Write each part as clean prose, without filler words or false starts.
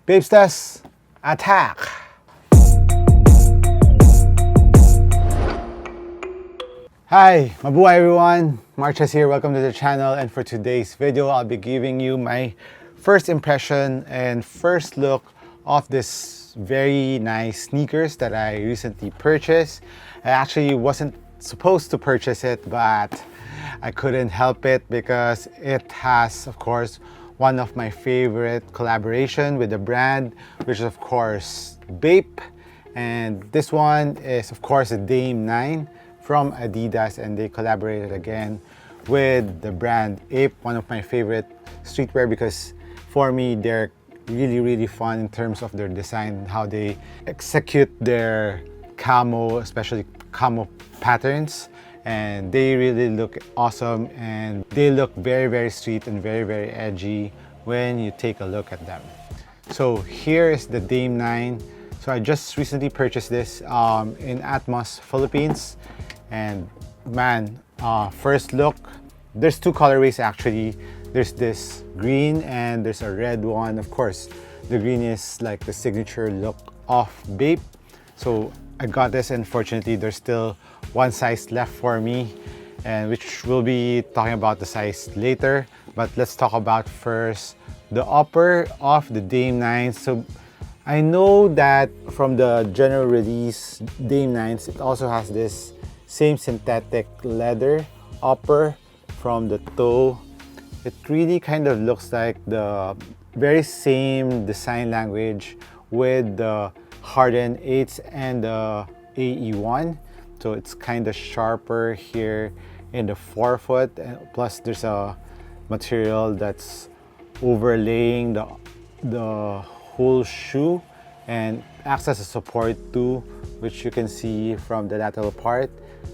Babestas, attack! Hi, mabuhay everyone! MARKCHES here, welcome to the channel, and for today's video, I'll be giving you my first impression and first look of this very nice sneakers that I recently purchased. I actually wasn't supposed to purchase it, but I couldn't help it because it has, of course, one of my favorite collaboration with the brand, which is of course BAPE, and this one is of course a Dame 9 from Adidas, and they collaborated again with the brand APE, one of my favorite streetwear, because for me they're really fun in terms of their design, how they execute their camo, especially camo patterns, and they really look awesome, and they look very street and very edgy when you take a look at them. So here is the Dame 9. So I just recently purchased this in Atmos, Philippines, and man, first look, there's two colorways actually. There's this green and there's a red one. Of course, the green is like the signature look of BAPE. So I got this, and fortunately there's still one size left for me, and which we'll be talking about the size later. But let's talk about first the upper of the Dame 9. So I know that from the general release Dame 9s, it also has this same synthetic leather upper from the toe. It really kind of looks like the very same design language with the Harden 8s and the AE1. So it's kind of sharper here in the forefoot, plus there's a material that's overlaying the whole shoe and acts as a support too, which you can see from the lateral part,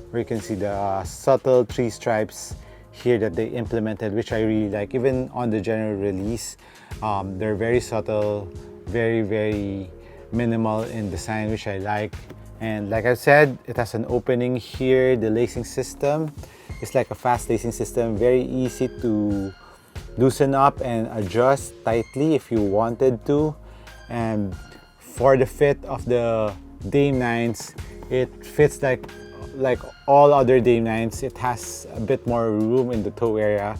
where you can see the subtle three stripes here that they implemented, which I really like. Even on the general release, they're very subtle, very minimal in design, which I like. And like I said, it has an opening here. The lacing system is like a fast lacing system, very easy to loosen up and adjust tightly if you wanted to. And for the fit of the Dame 9s, it fits like all other Dame 9s. It has a bit more room in the toe area,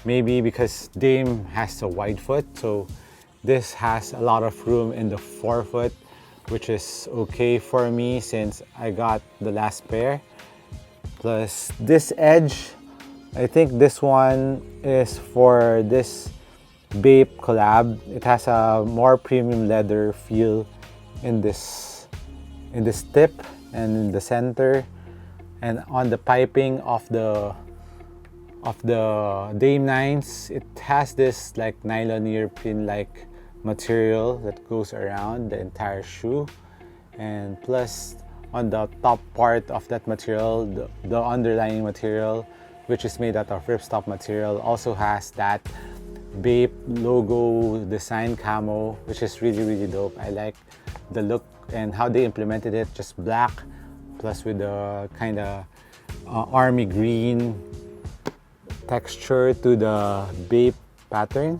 maybe because Dame has a wide foot, so this has a lot of room in the forefoot, which is okay for me since I got the last pair. Plus this edge, I think this one is for this BAPE collab. It has a more premium leather feel in this tip and in the center, and on the piping of the Dame 9s, it has this like nylon neoprene like material that goes around the entire shoe. And plus on the top part of that material, the underlying material, which is made out of ripstop material, also has that BAPE logo design camo, which is really dope. I like the look and how they implemented it, just black plus with the kind of army green texture to the BAPE pattern.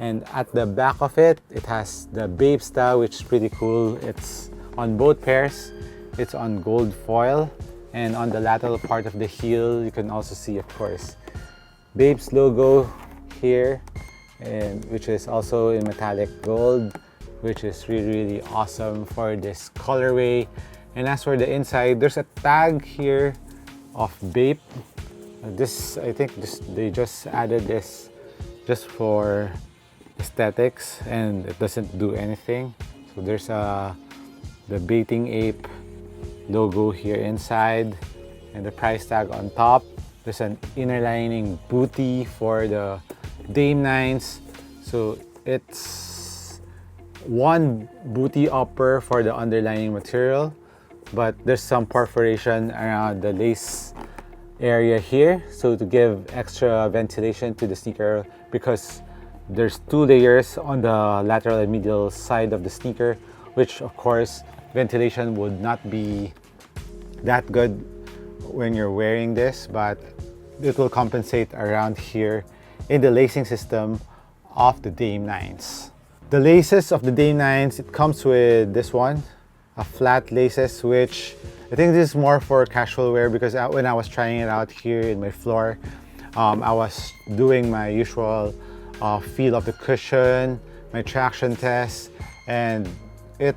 And at the back of it, it has the BAPE style, which is pretty cool. It's on both pairs. It's on gold foil, and on the lateral part of the heel, you can also see, of course, BAPE's logo here, and which is also in metallic gold, which is really awesome for this colorway. And as for the inside, there's a tag here of BAPE. This, I think they just added this just for aesthetics, and it doesn't do anything. So there's the Baiting Ape logo here inside, and the price tag on top. There's an inner lining booty for the Dame 9s. So it's one booty upper for the underlying material, but there's some perforation around the lace area here, so to give extra ventilation to the sneaker, because there's two layers on the lateral and medial side of the sneaker, which of course ventilation would not be that good when you're wearing this, but it will compensate around here in the lacing system of the Dame 9s. The laces of the Day 9s, it comes with this one, a flat laces, which I think this is more for casual wear because when I was trying it out here in my floor, I was doing my usual feel of the cushion, my traction test, and it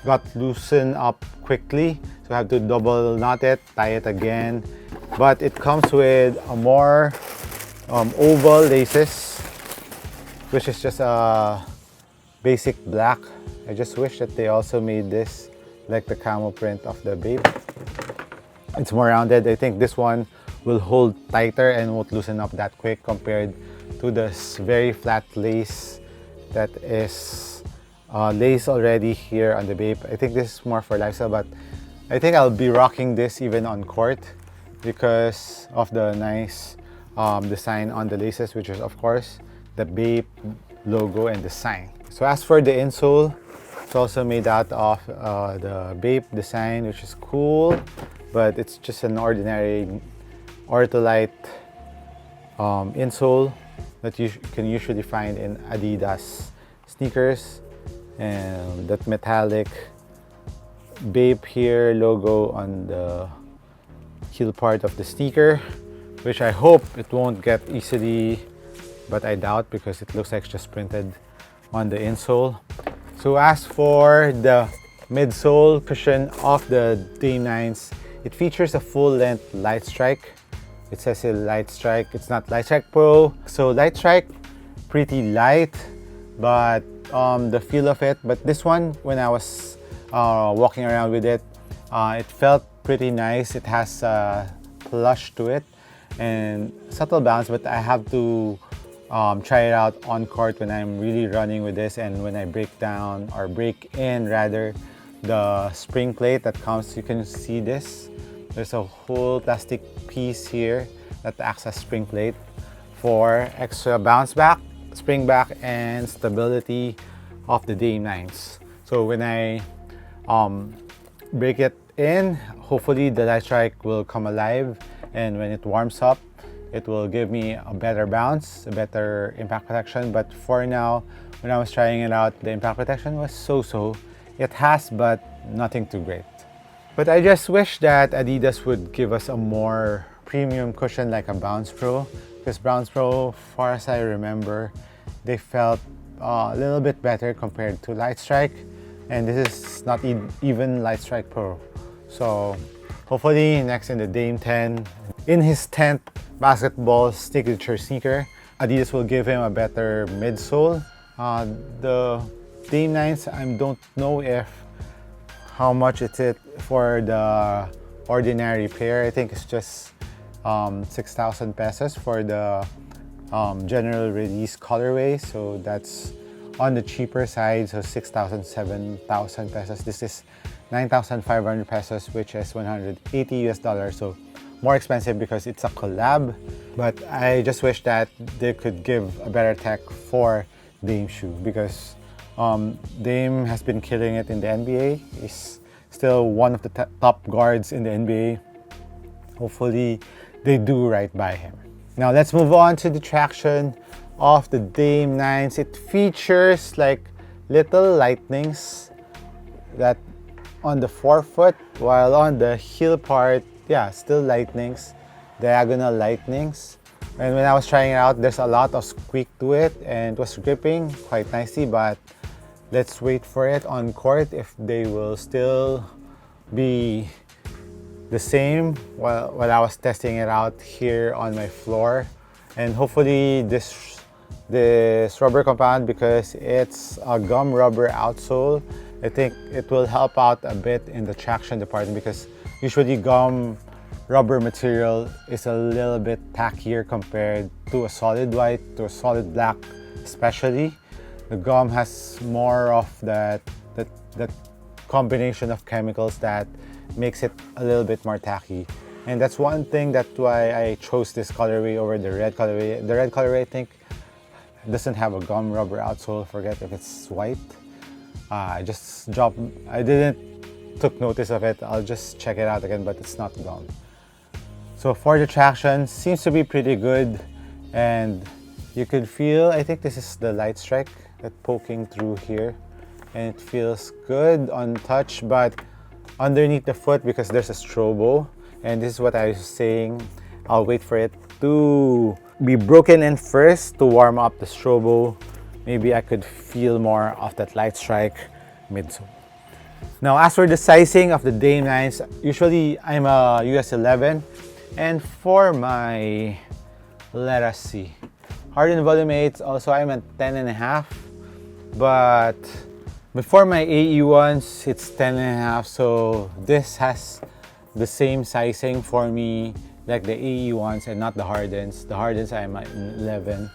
got loosened up quickly. So I have to double knot it, tie it again. But it comes with a more oval laces, which is just a basic black. I just wish that they also made this like the camo print of the BAPE. It's more rounded. I think this one will hold tighter and won't loosen up that quick compared to this very flat lace that is lace already here on the BAPE. I think this is more for lifestyle, but I think I'll be rocking this even on court because of the nice design on the laces, which is of course the BAPE logo and design. So as for the insole, it's also made out of the BAPE design, which is cool, but it's just an ordinary Ortholite insole that you can usually find in Adidas sneakers, and that metallic BAPE here logo on the heel part of the sneaker, which I hope it won't get easily, but I doubt because it looks like it's just printed on the insole. So as for the midsole cushion of the Day 9s, it features a full-length Light Strike. It says a Light Strike. It's not Light Strike Pro. So Light Strike, pretty light, but the feel of it. But this one, when I was walking around with it, it felt pretty nice. It has a plush to it and subtle bounce, but I have to try it out on court when I'm really running with this, and when I break down or break in rather the spring plate that comes. You can see this. There's a whole plastic piece here that acts as spring plate for extra bounce back, spring back, and stability of the Day 9s. So when I break it in, hopefully the Light Strike will come alive, and when it warms up, it will give me a better bounce, a better impact protection. But for now, when I was trying it out, the impact protection was so-so. It has, but nothing too great. But I just wish that Adidas would give us a more premium cushion like a Bounce Pro, because Bounce Pro, far as I remember, they felt a little bit better compared to Light Strike, and this is not even Light Strike Pro. So hopefully next in the Dame 10, in his 10th basketball signature sneaker, Adidas will give him a better midsole. The Dame 9s, I don't know if how much it's it for the ordinary pair. I think it's just 6,000 pesos for the general release colorway, so that's on the cheaper side. So 6,000, 7,000 pesos. This is 9,500 pesos, which is 180 US dollars. So more expensive because it's a collab, but I just wish that they could give a better tech for Dame shoe, because Dame has been killing it in the NBA. He's still one of the top guards in the NBA. Hopefully they do right by him. Now let's move on to the traction of the Dame 9s. It features like little lightnings that on the forefoot, while on the heel part, yeah, still lightnings, diagonal lightnings. And when I was trying it out, there's a lot of squeak to it, and it was gripping quite nicely, but let's wait for it on court if they will still be the same while I was testing it out here on my floor. And hopefully this rubber compound, because it's a gum rubber outsole, I think it will help out a bit in the traction department, because usually gum rubber material is a little bit tackier compared to a solid white, to a solid black especially. The gum has more of that combination of chemicals that makes it a little bit more tacky. And that's one thing that's why I chose this colorway over the red colorway. The red colorway, I think, doesn't have a gum rubber outsole. Forget if it's white. I didn't took notice of it. I'll just check it out again, but it's not gum. So for the traction, seems to be pretty good, and you could feel, I think this is the Light Strike it poking through here, and it feels good on touch, but underneath the foot, because there's a strobo, and this is what I was saying, I'll wait for it to be broken in first to warm up the strobo. Maybe I could feel more of that light strike midsole. Now, as for the sizing of the Dame 9s, usually I'm a US 11, and for my, let us see, hardened volume 8s, also I'm at 10.5, but before my AE ones, it's 10.5, so this has the same sizing for me like the AE ones and not the hardens. The hardens I'm at 11.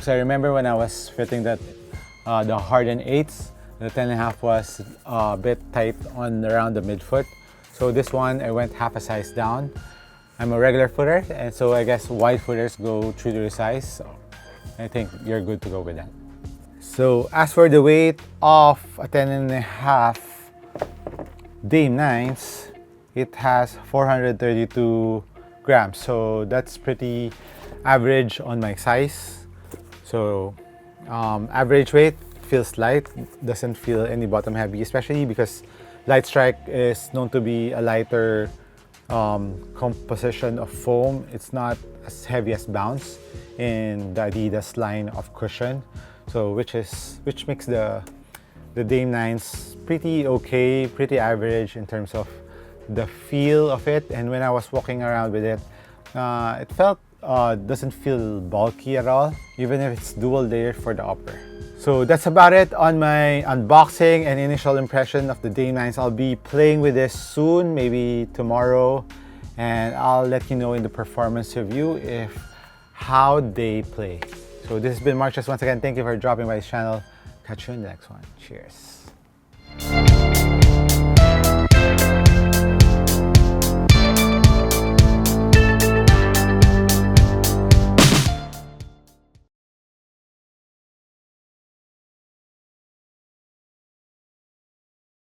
So I remember when I was fitting that the hardened 8s, the 10.5 was a bit tight on around the midfoot. So this one, I went half a size down. I'm a regular footer, and so I guess wide footers go true to the size. So I think you're good to go with that. So as for the weight of a 10.5 Dame 9s, it has 432 grams. So that's pretty average on my size. So average weight, feels light, doesn't feel any bottom heavy, especially because Light Strike is known to be a lighter composition of foam. It's not as heavy as Bounce in the Adidas line of cushion, so which makes the Dame 9s pretty okay, pretty average in terms of the feel of it. And when I was walking around with it, it felt doesn't feel bulky at all, even if it's dual layered for the upper. So that's about it on my unboxing and initial impression of the Dame 9s. I'll be playing with this soon, maybe tomorrow, and I'll let you know in the performance review how they play. So this has been MARKCHES once again. Thank you for dropping by this channel. Catch you in the next one. Cheers.